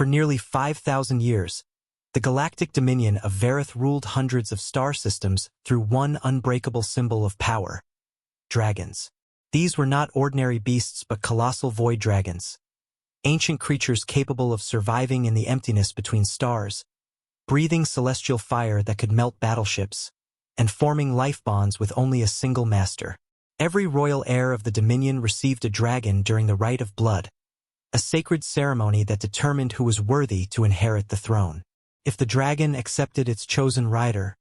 For nearly 5,000 years, the galactic dominion of Varith ruled hundreds of star systems through one unbreakable symbol of power: dragons. These were not ordinary beasts but colossal void dragons, ancient creatures capable of surviving in the emptiness between stars, breathing celestial fire that could melt battleships, and forming life bonds with only a single master. Every royal heir of the Dominion received a dragon during the Rite of Blood, a sacred ceremony that determined who was worthy to inherit the throne. If the dragon accepted its chosen rider,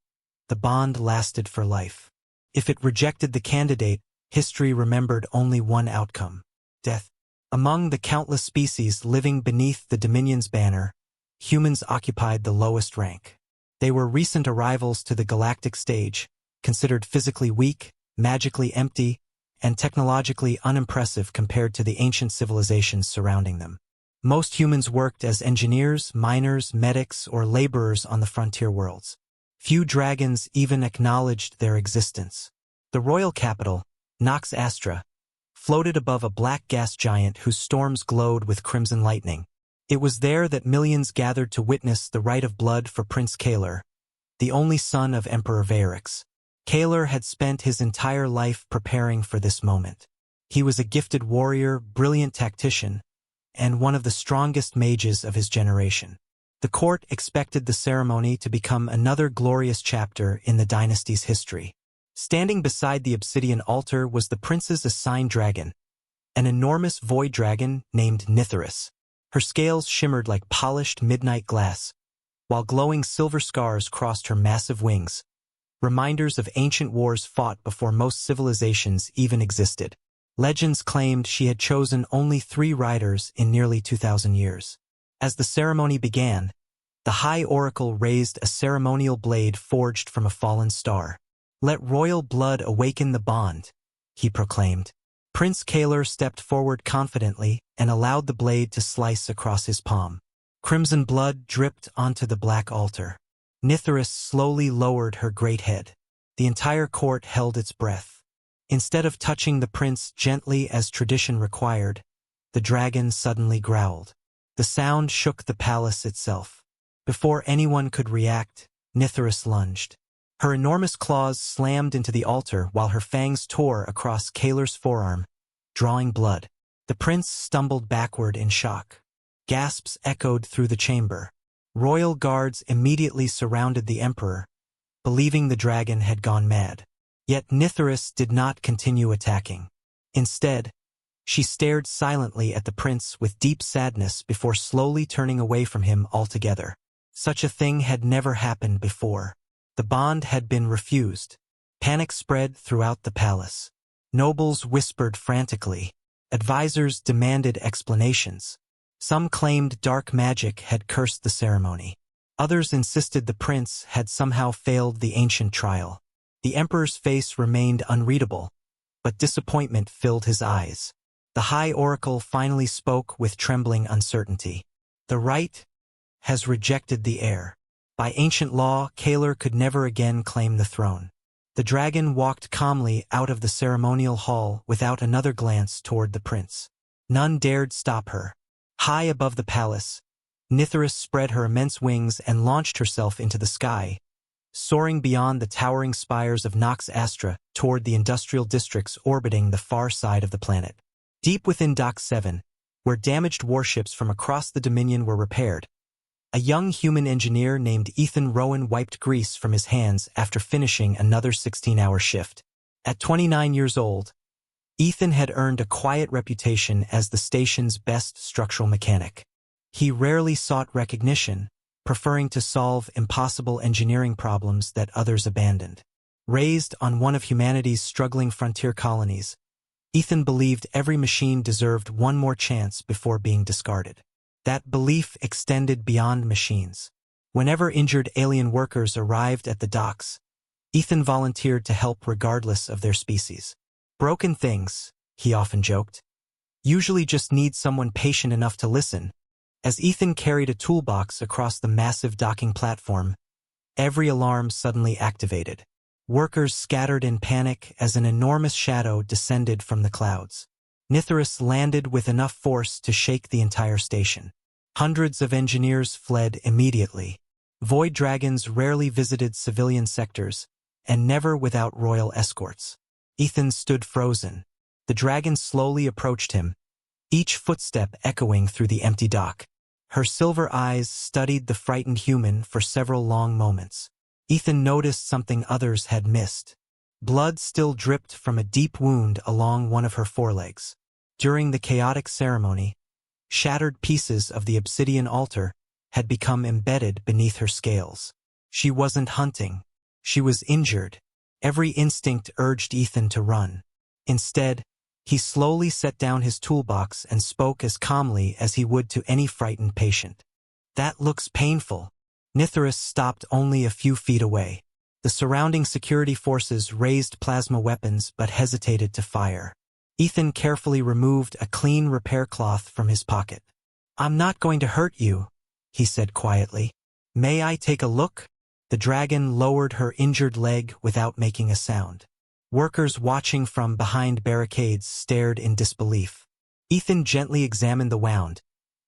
the bond lasted for life. If it rejected the candidate, history remembered only one outcome: death. Among the countless species living beneath the Dominion's banner, humans occupied the lowest rank. They were recent arrivals to the galactic stage, considered physically weak, magically empty, and technologically unimpressive compared to the ancient civilizations surrounding them. Most humans worked as engineers, miners, medics, or laborers on the frontier worlds. Few dragons even acknowledged their existence. The royal capital, Nox Astra, floated above a black gas giant whose storms glowed with crimson lightning. It was there that millions gathered to witness the Rite of Blood for Prince Kaler, the only son of Emperor Varix. Kaler had spent his entire life preparing for this moment. He was a gifted warrior, brilliant tactician, and one of the strongest mages of his generation. The court expected the ceremony to become another glorious chapter in the dynasty's history. Standing beside the obsidian altar was the prince's assigned dragon, an enormous void dragon named Nithyrus. Her scales shimmered like polished midnight glass, while glowing silver scars crossed her massive wings, reminders of ancient wars fought before most civilizations even existed. Legends claimed she had chosen only 3 riders in nearly 2,000 years. As the ceremony began, the High Oracle raised a ceremonial blade forged from a fallen star. "Let royal blood awaken the bond," he proclaimed. Prince Kaler stepped forward confidently and allowed the blade to slice across his palm. Crimson blood dripped onto the black altar. Nithyrus slowly lowered her great head. The entire court held its breath. Instead of touching the prince gently as tradition required, the dragon suddenly growled. The sound shook the palace itself. Before anyone could react, Nithyrus lunged. Her enormous claws slammed into the altar while her fangs tore across Kaler's forearm, drawing blood. The prince stumbled backward in shock. Gasps echoed through the chamber. Royal guards immediately surrounded the emperor, believing the dragon had gone mad. Yet Nithyrus did not continue attacking. Instead, she stared silently at the prince with deep sadness before slowly turning away from him altogether. Such a thing had never happened before. The bond had been refused. Panic spread throughout the palace. Nobles whispered frantically. Advisors demanded explanations. Some claimed dark magic had cursed the ceremony. Others insisted the prince had somehow failed the ancient trial. The emperor's face remained unreadable, but disappointment filled his eyes. The High Oracle finally spoke with trembling uncertainty. "The rite has rejected the heir. By ancient law, Kaler could never again claim the throne." The dragon walked calmly out of the ceremonial hall without another glance toward the prince. None dared stop her. High above the palace, Nithyrus spread her immense wings and launched herself into the sky, soaring beyond the towering spires of Nox Astra toward the industrial districts orbiting the far side of the planet. Deep within Dock 7, where damaged warships from across the Dominion were repaired, a young human engineer named Ethan Rowan wiped grease from his hands after finishing another 16-hour shift. At 29 years old, Ethan had earned a quiet reputation as the station's best structural mechanic. He rarely sought recognition, preferring to solve impossible engineering problems that others abandoned. Raised on one of humanity's struggling frontier colonies, Ethan believed every machine deserved one more chance before being discarded. That belief extended beyond machines. Whenever injured alien workers arrived at the docks, Ethan volunteered to help regardless of their species. "Broken things," he often joked, "usually just need someone patient enough to listen." As Ethan carried a toolbox across the massive docking platform, every alarm suddenly activated. Workers scattered in panic as an enormous shadow descended from the clouds. Nithyrus landed with enough force to shake the entire station. Hundreds of engineers fled immediately. Void dragons rarely visited civilian sectors, and never without royal escorts. Ethan stood frozen. The dragon slowly approached him, each footstep echoing through the empty dock. Her silver eyes studied the frightened human for several long moments. Ethan noticed something others had missed. Blood still dripped from a deep wound along one of her forelegs. During the chaotic ceremony, shattered pieces of the obsidian altar had become embedded beneath her scales. She wasn't hunting. She was injured. Every instinct urged Ethan to run. Instead, he slowly set down his toolbox and spoke as calmly as he would to any frightened patient. "That looks painful." Nithris stopped only a few feet away. The surrounding security forces raised plasma weapons but hesitated to fire. Ethan carefully removed a clean repair cloth from his pocket. "I'm not going to hurt you," he said quietly. "May I take a look?" The dragon lowered her injured leg without making a sound. Workers watching from behind barricades stared in disbelief. Ethan gently examined the wound,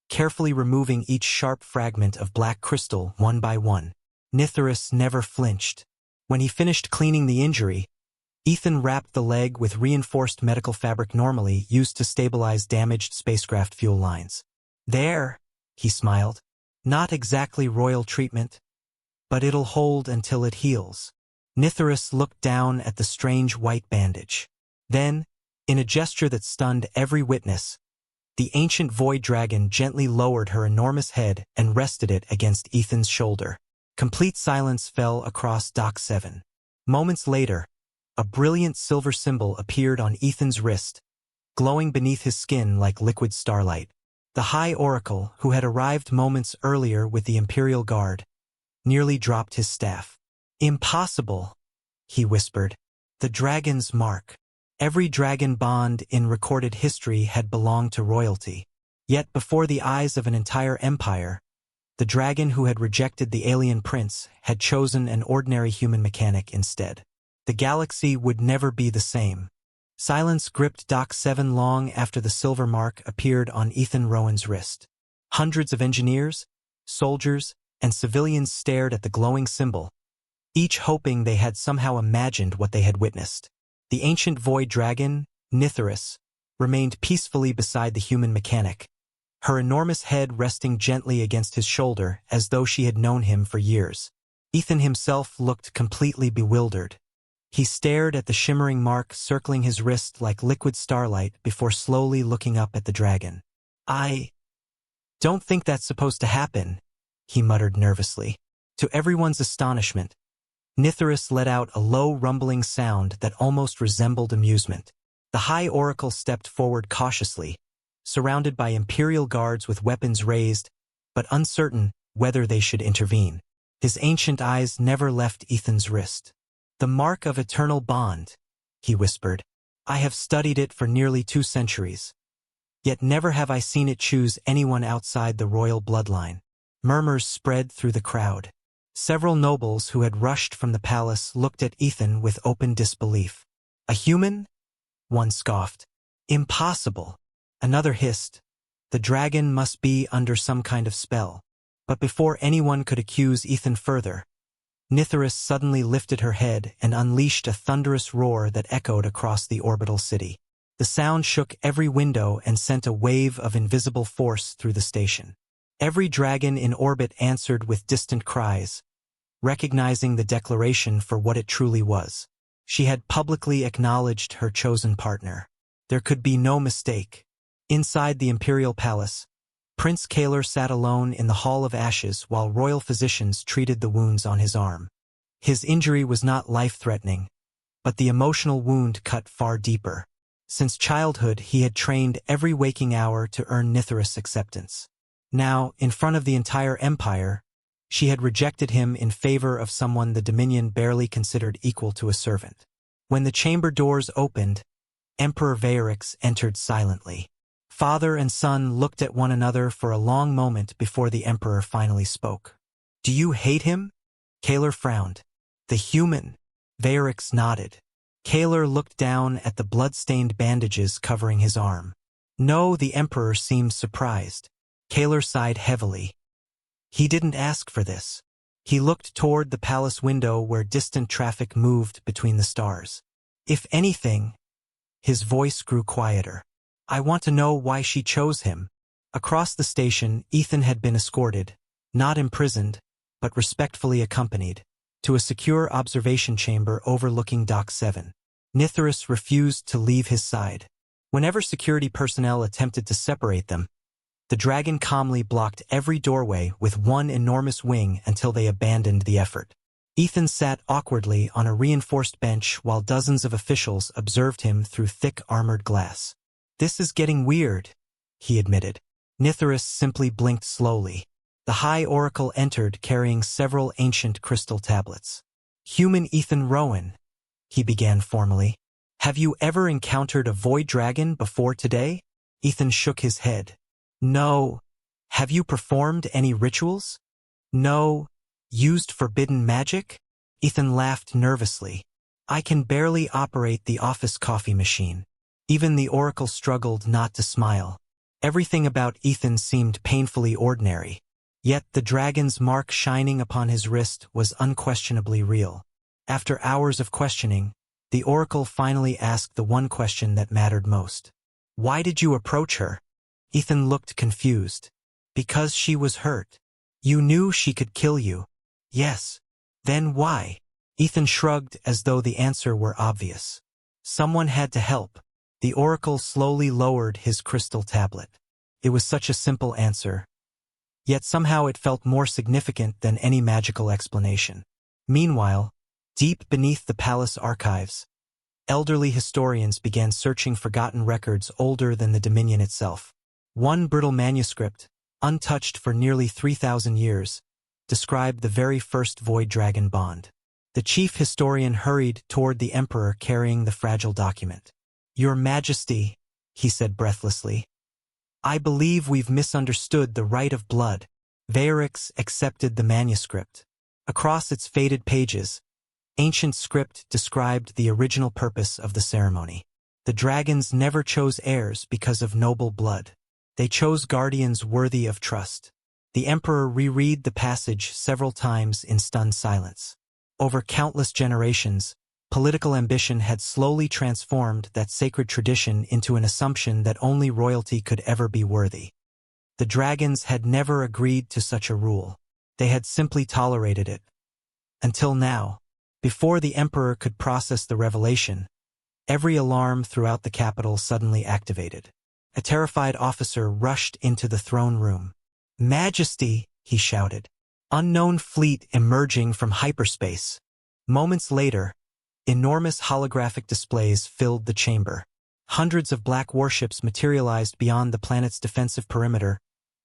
carefully removing each sharp fragment of black crystal one by one. Nithris never flinched. When he finished cleaning the injury, Ethan wrapped the leg with reinforced medical fabric normally used to stabilize damaged spacecraft fuel lines. "There," he smiled. "Not exactly royal treatment, but it'll hold until it heals." Nithris looked down at the strange white bandage. Then, in a gesture that stunned every witness, the ancient void dragon gently lowered her enormous head and rested it against Ethan's shoulder. Complete silence fell across Dock 7. Moments later, a brilliant silver symbol appeared on Ethan's wrist, glowing beneath his skin like liquid starlight. The High Oracle, who had arrived moments earlier with the Imperial Guard, nearly dropped his staff. "Impossible," he whispered. "The dragon's mark." Every dragon bond in recorded history had belonged to royalty. Yet before the eyes of an entire empire, the dragon who had rejected the alien prince had chosen an ordinary human mechanic instead. The galaxy would never be the same. Silence gripped Dock 7 long after the silver mark appeared on Ethan Rowan's wrist. Hundreds of engineers, soldiers, and civilians stared at the glowing symbol, each hoping they had somehow imagined what they had witnessed. The ancient void dragon, Nithris, remained peacefully beside the human mechanic, her enormous head resting gently against his shoulder as though she had known him for years. Ethan himself looked completely bewildered. He stared at the shimmering mark circling his wrist like liquid starlight before slowly looking up at the dragon. "I don't think that's supposed to happen," he muttered nervously. To everyone's astonishment, Nithris let out a low rumbling sound that almost resembled amusement. The High Oracle stepped forward cautiously, surrounded by Imperial guards with weapons raised, but uncertain whether they should intervene. His ancient eyes never left Ethan's wrist. "The mark of eternal bond," he whispered. "I have studied it for nearly 2 centuries. Yet never have I seen it choose anyone outside the royal bloodline." Murmurs spread through the crowd. Several nobles who had rushed from the palace looked at Ethan with open disbelief. "A human?" One scoffed. "Impossible." Another hissed. "The dragon must be under some kind of spell." But before anyone could accuse Ethan further, Nithris suddenly lifted her head and unleashed a thunderous roar that echoed across the orbital city. The sound shook every window and sent a wave of invisible force through the station. Every dragon in orbit answered with distant cries, recognizing the declaration for what it truly was. She had publicly acknowledged her chosen partner. There could be no mistake. Inside the Imperial Palace, Prince Kaler sat alone in the Hall of Ashes while royal physicians treated the wounds on his arm. His injury was not life-threatening, but the emotional wound cut far deeper. Since childhood, he had trained every waking hour to earn Nithris' acceptance. Now, in front of the entire empire, she had rejected him in favor of someone the Dominion barely considered equal to a servant. When the chamber doors opened, Emperor Vayrix entered silently. Father and son looked at one another for a long moment before the emperor finally spoke. "Do you hate him?" Kaler frowned. "The human?" Vayrix nodded. Kaler looked down at the blood-stained bandages covering his arm. No, the emperor seemed surprised. Kaler sighed heavily. He didn't ask for this. He looked toward the palace window where distant traffic moved between the stars. If anything, his voice grew quieter. I want to know why she chose him. Across the station, Ethan had been escorted, not imprisoned, but respectfully accompanied, to a secure observation chamber overlooking Dock 7. Nithirus refused to leave his side. Whenever security personnel attempted to separate them, the dragon calmly blocked every doorway with one enormous wing until they abandoned the effort. Ethan sat awkwardly on a reinforced bench while dozens of officials observed him through thick armored glass. This is getting weird, he admitted. Nithirus simply blinked slowly. The High Oracle entered carrying several ancient crystal tablets. Human Ethan Rowan, he began formally. Have you ever encountered a void dragon before today? Ethan shook his head. No. Have you performed any rituals? No. Used forbidden magic? Ethan laughed nervously. I can barely operate the office coffee machine. Even the Oracle struggled not to smile. Everything about Ethan seemed painfully ordinary. Yet the dragon's mark shining upon his wrist was unquestionably real. After hours of questioning, the Oracle finally asked the one question that mattered most. Why did you approach her? Ethan looked confused. Because she was hurt. You knew she could kill you. Yes. Then why? Ethan shrugged as though the answer were obvious. Someone had to help. The Oracle slowly lowered his crystal tablet. It was such a simple answer. Yet somehow it felt more significant than any magical explanation. Meanwhile, deep beneath the palace archives, elderly historians began searching forgotten records older than the Dominion itself. One brittle manuscript, untouched for nearly 3,000 years, described the very first Void Dragon bond. The chief historian hurried toward the emperor carrying the fragile document. Your Majesty, he said breathlessly, I believe we've misunderstood the right of blood. Vaerix accepted the manuscript. Across its faded pages, ancient script described the original purpose of the ceremony. The dragons never chose heirs because of noble blood. They chose guardians worthy of trust. The emperor reread the passage several times in stunned silence. Over countless generations, political ambition had slowly transformed that sacred tradition into an assumption that only royalty could ever be worthy. The dragons had never agreed to such a rule. They had simply tolerated it. Until now, before the emperor could process the revelation, every alarm throughout the capital suddenly activated. A terrified officer rushed into the throne room. Majesty, he shouted. Unknown fleet emerging from hyperspace. Moments later, enormous holographic displays filled the chamber. Hundreds of black warships materialized beyond the planet's defensive perimeter,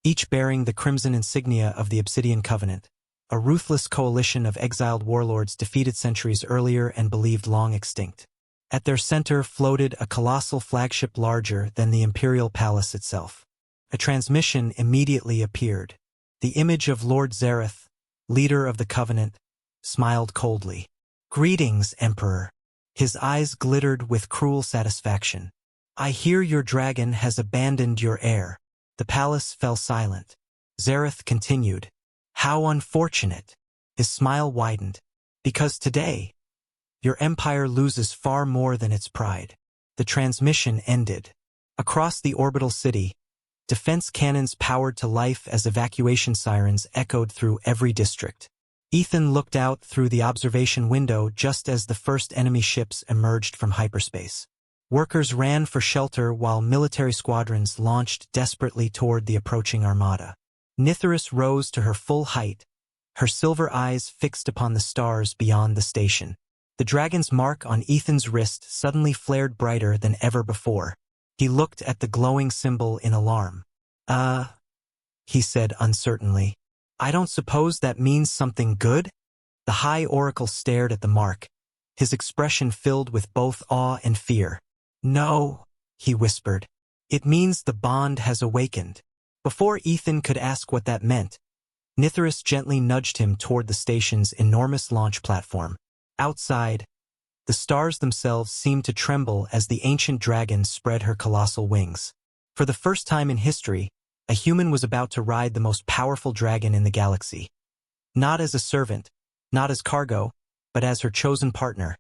each bearing the crimson insignia of the Obsidian Covenant, a ruthless coalition of exiled warlords defeated centuries earlier and believed long extinct. At their center floated a colossal flagship larger than the Imperial Palace itself. A transmission immediately appeared. The image of Lord Zareth, leader of the Covenant, smiled coldly. Greetings, Emperor. His eyes glittered with cruel satisfaction. I hear your dragon has abandoned your heir. The palace fell silent. Zareth continued. How unfortunate. His smile widened. Because today, your empire loses far more than its pride. The transmission ended. Across the orbital city, defense cannons powered to life as evacuation sirens echoed through every district. Ethan looked out through the observation window just as the first enemy ships emerged from hyperspace. Workers ran for shelter while military squadrons launched desperately toward the approaching armada. Nithirus rose to her full height, her silver eyes fixed upon the stars beyond the station. The dragon's mark on Ethan's wrist suddenly flared brighter than ever before. He looked at the glowing symbol in alarm. He said uncertainly. I don't suppose that means something good? The High Oracle stared at the mark, his expression filled with both awe and fear. No, he whispered. It means the bond has awakened. Before Ethan could ask what that meant, Nithirus gently nudged him toward the station's enormous launch platform. Outside, the stars themselves seemed to tremble as the ancient dragon spread her colossal wings. For the first time in history, A human was about to ride the most powerful dragon in the galaxy. Not as a servant, not as cargo, but as her chosen partner.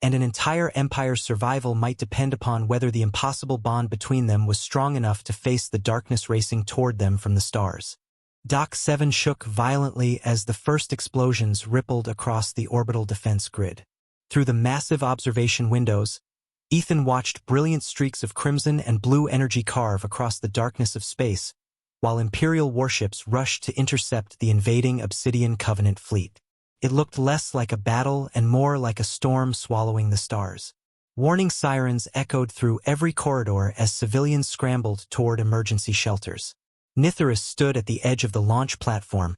And an entire empire's survival might depend upon whether the impossible bond between them was strong enough to face the darkness racing toward them from the stars. Dock 7 shook violently as the first explosions rippled across the orbital defense grid. Through the massive observation windows, Ethan watched brilliant streaks of crimson and blue energy carve across the darkness of space, while Imperial warships rushed to intercept the invading Obsidian Covenant fleet. It looked less like a battle and more like a storm swallowing the stars. Warning sirens echoed through every corridor as civilians scrambled toward emergency shelters. Nithris stood at the edge of the launch platform,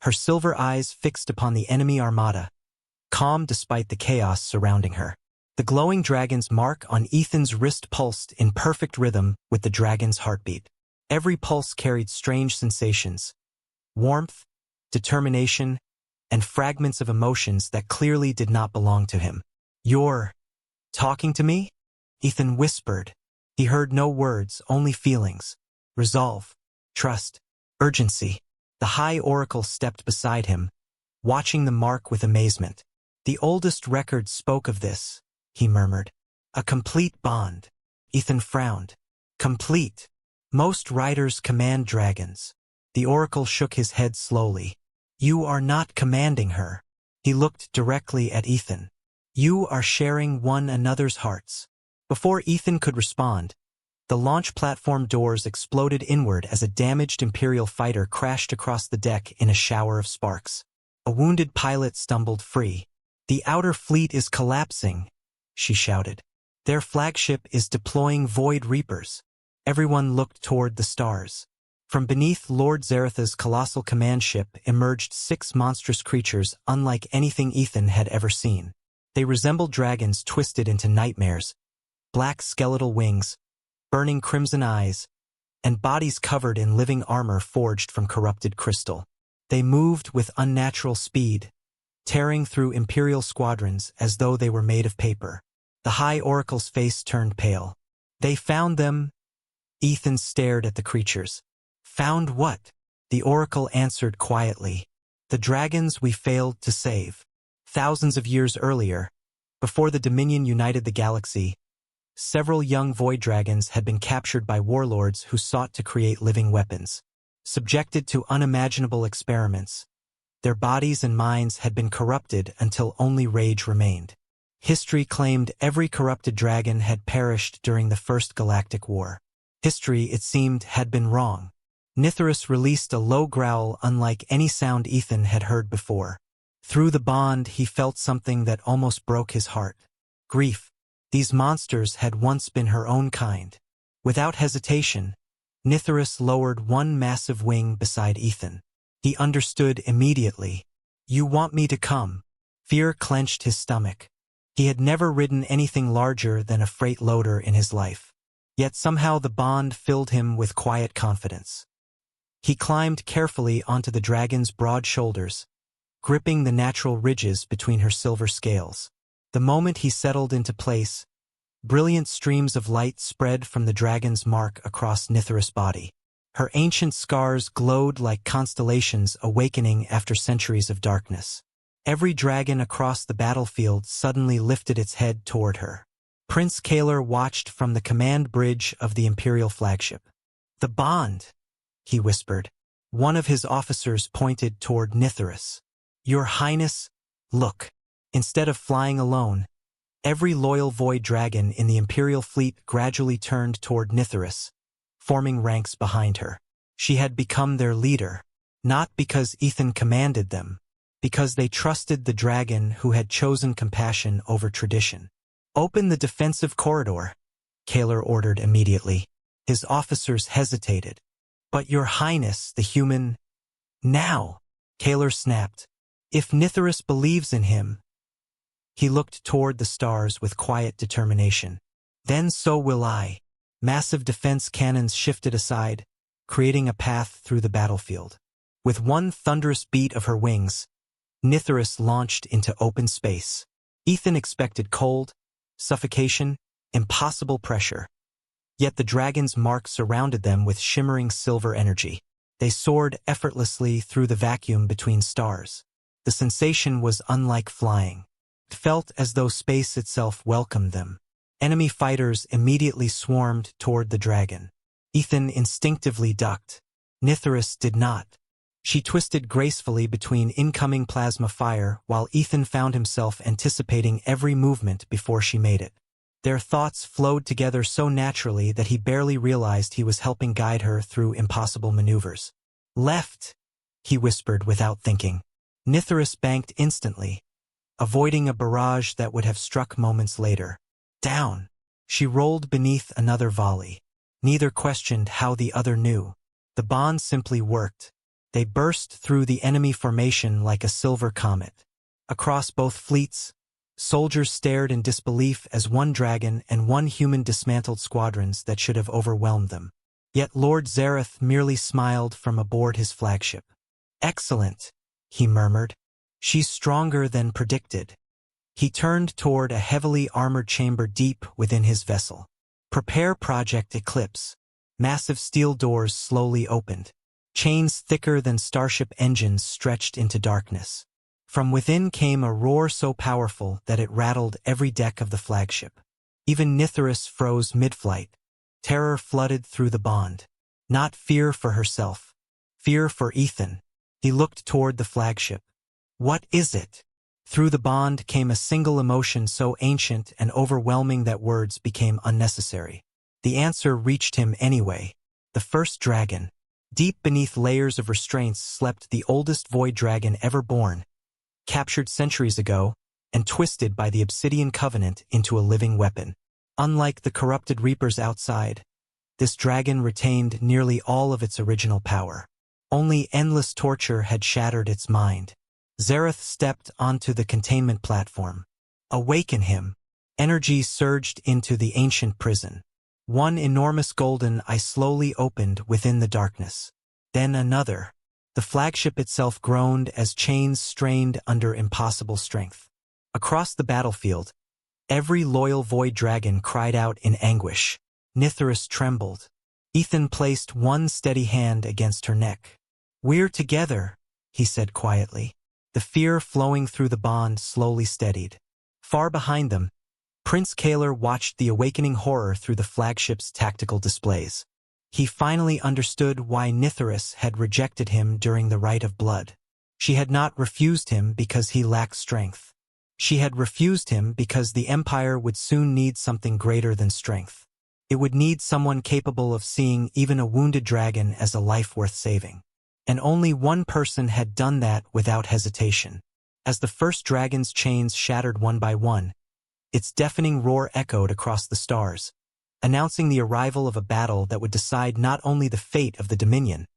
her silver eyes fixed upon the enemy armada, calm despite the chaos surrounding her. The glowing dragon's mark on Ethan's wrist pulsed in perfect rhythm with the dragon's heartbeat. Every pulse carried strange sensations, warmth, determination, and fragments of emotions that clearly did not belong to him. "You're talking to me?" Ethan whispered. He heard no words, only feelings. Resolve, trust, urgency. The High Oracle stepped beside him, watching the mark with amazement. "The oldest record spoke of this," he murmured. "A complete bond." Ethan frowned. "Complete. Most riders command dragons." The Oracle shook his head slowly. "You are not commanding her." He looked directly at Ethan. "You are sharing one another's hearts." Before Ethan could respond, the launch platform doors exploded inward as a damaged Imperial fighter crashed across the deck in a shower of sparks. A wounded pilot stumbled free. "The outer fleet is collapsing," she shouted. "Their flagship is deploying Void Reapers." Everyone looked toward the stars. From beneath Lord Zaratha's colossal command ship emerged 6 monstrous creatures unlike anything Ethan had ever seen. They resembled dragons twisted into nightmares, black skeletal wings, burning crimson eyes, and bodies covered in living armor forged from corrupted crystal. They moved with unnatural speed, tearing through Imperial squadrons as though they were made of paper. The High Oracle's face turned pale. "They found them?" Ethan stared at the creatures. "Found what?" The Oracle answered quietly. "The dragons we failed to save." Thousands of years earlier, before the Dominion united the galaxy, several young void dragons had been captured by warlords who sought to create living weapons. Subjected to unimaginable experiments, their bodies and minds had been corrupted until only rage remained. History claimed every corrupted dragon had perished during the First Galactic War. History, it seemed, had been wrong. Nithris released a low growl unlike any sound Ethan had heard before. Through the bond, he felt something that almost broke his heart. Grief. These monsters had once been her own kind. Without hesitation, Nithris lowered one massive wing beside Ethan. He understood immediately. "You want me to come?" Fear clenched his stomach. He had never ridden anything larger than a freight loader in his life. Yet somehow the bond filled him with quiet confidence. He climbed carefully onto the dragon's broad shoulders, gripping the natural ridges between her silver scales. The moment he settled into place, brilliant streams of light spread from the dragon's mark across Nithris' body. Her ancient scars glowed like constellations awakening after centuries of darkness. Every dragon across the battlefield suddenly lifted its head toward her. Prince Kaler watched from the command bridge of the Imperial flagship. "The bond," he whispered. One of his officers pointed toward Nithris. "Your Highness, look." Instead of flying alone, every loyal void dragon in the Imperial fleet gradually turned toward Nithris, forming ranks behind her. She had become their leader, not because Ethan commanded them, because they trusted the dragon who had chosen compassion over tradition. "Open the defensive corridor," Kaler ordered immediately. His officers hesitated. "But Your Highness, the human—" "Now," Kaler snapped. "If Nithris believes in him—" He looked toward the stars with quiet determination. "Then so will I." Massive defense cannons shifted aside, creating a path through the battlefield. With one thunderous beat of her wings, Nithris launched into open space. Ethan expected cold, suffocation, impossible pressure. Yet the dragon's mark surrounded them with shimmering silver energy. They soared effortlessly through the vacuum between stars. The sensation was unlike flying. It felt as though space itself welcomed them. Enemy fighters immediately swarmed toward the dragon. Ethan instinctively ducked. Nithris did not. She twisted gracefully between incoming plasma fire while Ethan found himself anticipating every movement before she made it. Their thoughts flowed together so naturally that he barely realized he was helping guide her through impossible maneuvers. "Left," he whispered without thinking. Nithris banked instantly, avoiding a barrage that would have struck moments later. "Down." She rolled beneath another volley. Neither questioned how the other knew. The bond simply worked. They burst through the enemy formation like a silver comet. Across both fleets, soldiers stared in disbelief as one dragon and one human dismantled squadrons that should have overwhelmed them. Yet Lord Zareth merely smiled from aboard his flagship. "Excellent," he murmured. "She's stronger than predicted." He turned toward a heavily armored chamber deep within his vessel. "Prepare Project Eclipse." Massive steel doors slowly opened. Chains thicker than starship engines stretched into darkness. From within came a roar so powerful that it rattled every deck of the flagship. Even Nithris froze mid-flight. Terror flooded through the bond. Not fear for herself. Fear for Ethan. He looked toward the flagship. "What is it?" Through the bond came a single emotion so ancient and overwhelming that words became unnecessary. The answer reached him anyway. The first dragon. Deep beneath layers of restraints slept the oldest void dragon ever born, captured centuries ago and twisted by the Obsidian Covenant into a living weapon. Unlike the corrupted reapers outside, this dragon retained nearly all of its original power. Only endless torture had shattered its mind. Zareth stepped onto the containment platform. "Awaken him." Energy surged into the ancient prison. One enormous golden eye slowly opened within the darkness. Then another. The flagship itself groaned as chains strained under impossible strength. Across the battlefield, every loyal void dragon cried out in anguish. Nithris trembled. Ethan placed one steady hand against her neck. "We're together," he said quietly. The fear flowing through the bond slowly steadied. Far behind them, Prince Kaler watched the awakening horror through the flagship's tactical displays. He finally understood why Nithris had rejected him during the Rite of Blood. She had not refused him because he lacked strength. She had refused him because the Empire would soon need something greater than strength. It would need someone capable of seeing even a wounded dragon as a life worth saving. And only one person had done that without hesitation. As the first dragon's chains shattered one by one, its deafening roar echoed across the stars, announcing the arrival of a battle that would decide not only the fate of the Dominion,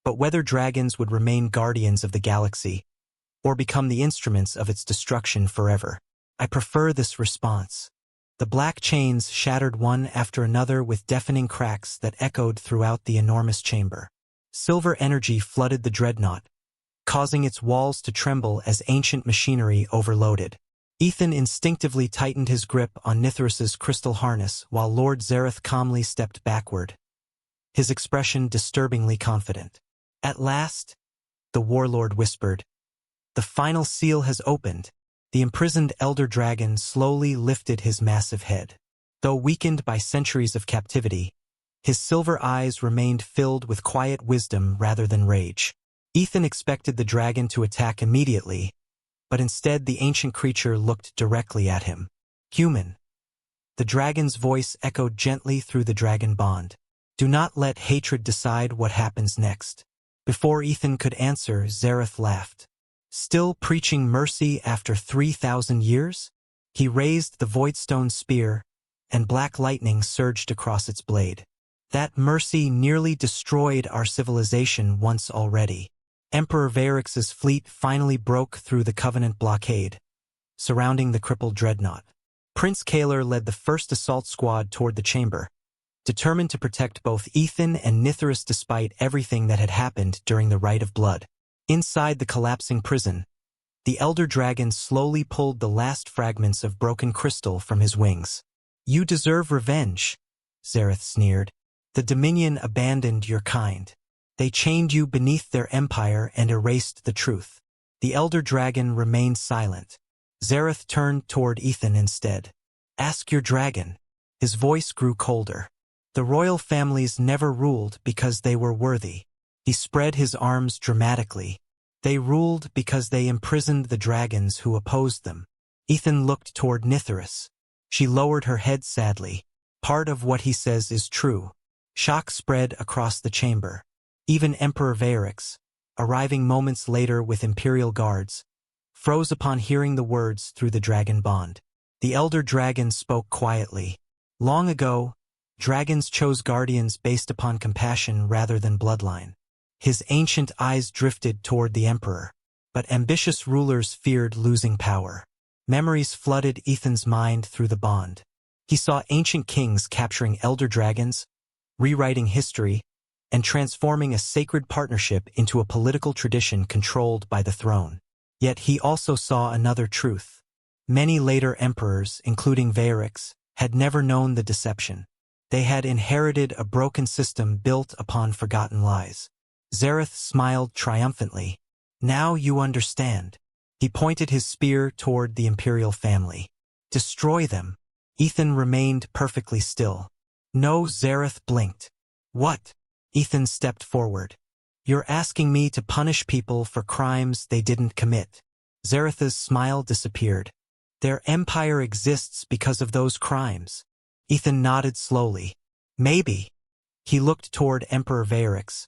but whether dragons would remain guardians of the galaxy or become the instruments of its destruction forever. "I prefer this response." The black chains shattered one after another with deafening cracks that echoed throughout the enormous chamber. Silver energy flooded the dreadnought, causing its walls to tremble as ancient machinery overloaded. Ethan instinctively tightened his grip on Nithris's crystal harness while Lord Zareth calmly stepped backward, his expression disturbingly confident. "At last," the warlord whispered, "the final seal has opened." The imprisoned elder dragon slowly lifted his massive head. Though weakened by centuries of captivity, his silver eyes remained filled with quiet wisdom rather than rage. Ethan expected the dragon to attack immediately, but instead the ancient creature looked directly at him. "Human." The dragon's voice echoed gently through the dragon bond. "Do not let hatred decide what happens next." Before Ethan could answer, Zareth laughed. "Still preaching mercy after 3,000 years? He raised the Voidstone spear, and black lightning surged across its blade. "That mercy nearly destroyed our civilization once already." Emperor Varix's fleet finally broke through the Covenant blockade, surrounding the crippled dreadnought. Prince Kaler led the first assault squad toward the chamber, determined to protect both Ethan and Nithris despite everything that had happened during the Rite of Blood. Inside the collapsing prison, the elder dragon slowly pulled the last fragments of broken crystal from his wings. "You deserve revenge," Zareth sneered. The Dominion abandoned your kind. They chained you beneath their empire and erased the truth. The elder dragon remained silent. Zareth turned toward Ethan instead. Ask your dragon. His voice grew colder. The royal families never ruled because they were worthy. He spread his arms dramatically. They ruled because they imprisoned the dragons who opposed them. Ethan looked toward Nithris. She lowered her head sadly. Part of what he says is true. Shock spread across the chamber. Even Emperor Varix, arriving moments later with imperial guards, froze upon hearing the words through the dragon bond. The elder dragon spoke quietly. Long ago, dragons chose guardians based upon compassion rather than bloodline. His ancient eyes drifted toward the emperor, but ambitious rulers feared losing power. Memories flooded Ethan's mind through the bond. He saw ancient kings capturing elder dragons, rewriting history, and transforming a sacred partnership into a political tradition controlled by the throne. Yet he also saw another truth. Many later emperors, including Varix, had never known the deception. They had inherited a broken system built upon forgotten lies. Zareth smiled triumphantly. Now you understand. He pointed his spear toward the imperial family. Destroy them. Ethan remained perfectly still. No, Zareth blinked. What? Ethan stepped forward. You're asking me to punish people for crimes they didn't commit. Zareth's smile disappeared. Their empire exists because of those crimes. Ethan nodded slowly. Maybe. He looked toward Emperor Varix,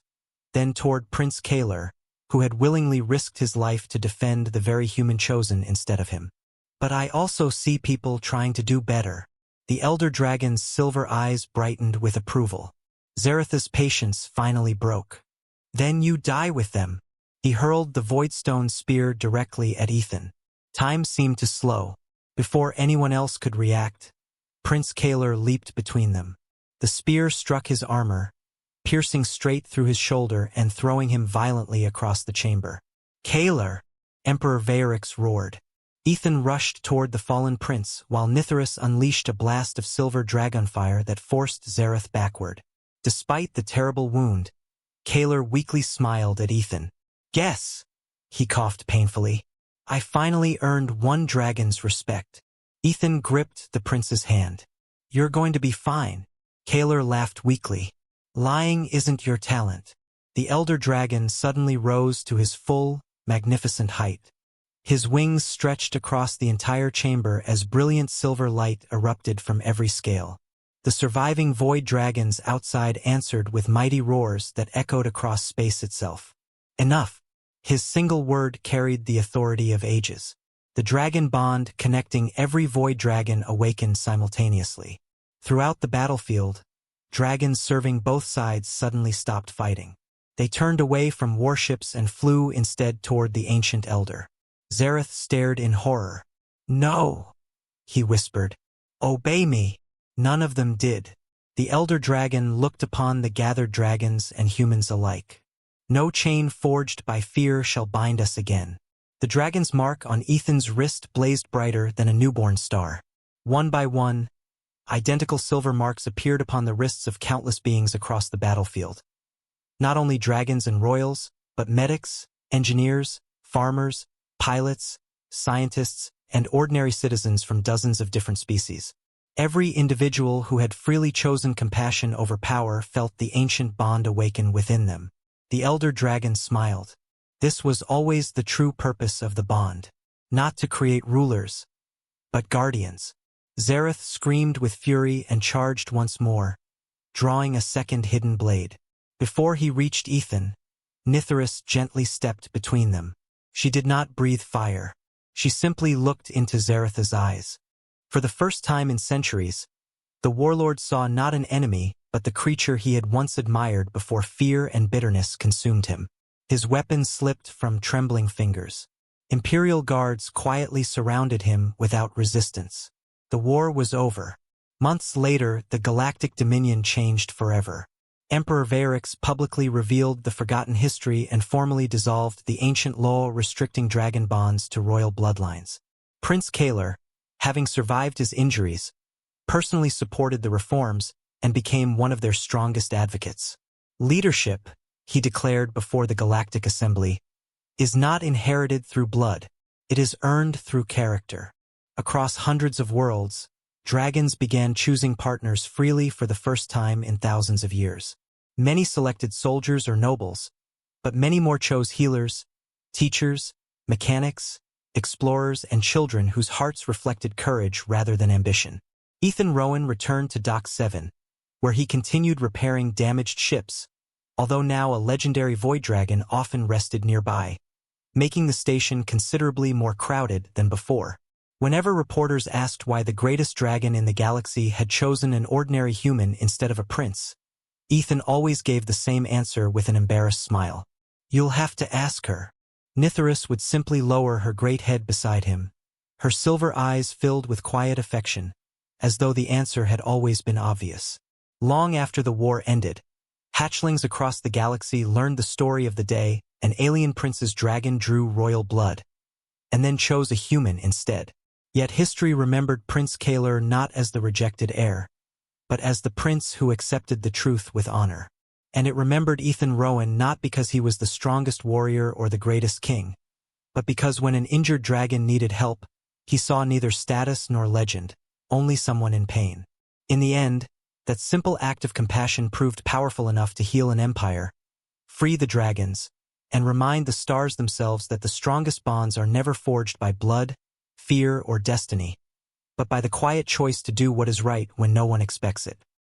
then toward Prince Kalar, who had willingly risked his life to defend the very human chosen instead of him. But I also see people trying to do better. The elder dragon's silver eyes brightened with approval. Zareth's patience finally broke. Then you die with them. He hurled the Voidstone spear directly at Ethan. Time seemed to slow. Before anyone else could react, Prince Kalar leaped between them. The spear struck his armor, piercing straight through his shoulder and throwing him violently across the chamber. Kalar! Emperor Varix roared. Ethan rushed toward the fallen prince while Nithris unleashed a blast of silver dragonfire that forced Zareth backward. Despite the terrible wound, Kalar weakly smiled at Ethan. Guess, he coughed painfully. I finally earned one dragon's respect. Ethan gripped the prince's hand. You're going to be fine. Kalar laughed weakly. Lying isn't your talent. The elder dragon suddenly rose to his full, magnificent height. His wings stretched across the entire chamber as brilliant silver light erupted from every scale. The surviving void dragons outside answered with mighty roars that echoed across space itself. Enough! His single word carried the authority of ages. The dragon bond connecting every void dragon awakened simultaneously. Throughout the battlefield, dragons serving both sides suddenly stopped fighting. They turned away from warships and flew instead toward the ancient elder. Zareth stared in horror. No! He whispered. Obey me! None of them did. The elder dragon looked upon the gathered dragons and humans alike. No chain forged by fear shall bind us again. The dragon's mark on Ethan's wrist blazed brighter than a newborn star. One by one, identical silver marks appeared upon the wrists of countless beings across the battlefield. Not only dragons and royals, but medics, engineers, farmers, pilots, scientists, and ordinary citizens from dozens of different species. Every individual who had freely chosen compassion over power felt the ancient bond awaken within them. The elder dragon smiled. This was always the true purpose of the bond. Not to create rulers, but guardians. Zareth screamed with fury and charged once more, drawing a second hidden blade. Before he reached Ethan, Nithris gently stepped between them. She did not breathe fire. She simply looked into Zareth's eyes. For the first time in centuries, the warlord saw not an enemy, but the creature he had once admired before fear and bitterness consumed him. His weapon slipped from trembling fingers. Imperial guards quietly surrounded him without resistance. The war was over. Months later, the Galactic Dominion changed forever. Emperor Varix publicly revealed the forgotten history and formally dissolved the ancient law restricting dragon bonds to royal bloodlines. Prince Kalar, having survived his injuries, personally supported the reforms, and became one of their strongest advocates. Leadership, he declared before the Galactic Assembly, is not inherited through blood, it is earned through character. Across hundreds of worlds, dragons began choosing partners freely for the first time in thousands of years. Many selected soldiers or nobles, but many more chose healers, teachers, mechanics, explorers, and children whose hearts reflected courage rather than ambition. Ethan Rowan returned to Dock 7, where he continued repairing damaged ships, although now a legendary void dragon often rested nearby, making the station considerably more crowded than before. Whenever reporters asked why the greatest dragon in the galaxy had chosen an ordinary human instead of a prince, Ethan always gave the same answer with an embarrassed smile. "You'll have to ask her." Nithris would simply lower her great head beside him, her silver eyes filled with quiet affection, as though the answer had always been obvious. Long after the war ended, hatchlings across the galaxy learned the story of the day an alien prince's dragon drew royal blood, and then chose a human instead. Yet history remembered Prince Kaler not as the rejected heir, but as the prince who accepted the truth with honor. And it remembered Ethan Rowan not because he was the strongest warrior or the greatest king, but because when an injured dragon needed help, he saw neither status nor legend, only someone in pain. In the end, that simple act of compassion proved powerful enough to heal an empire, free the dragons, and remind the stars themselves that the strongest bonds are never forged by blood, fear, or destiny, but by the quiet choice to do what is right when no one expects it.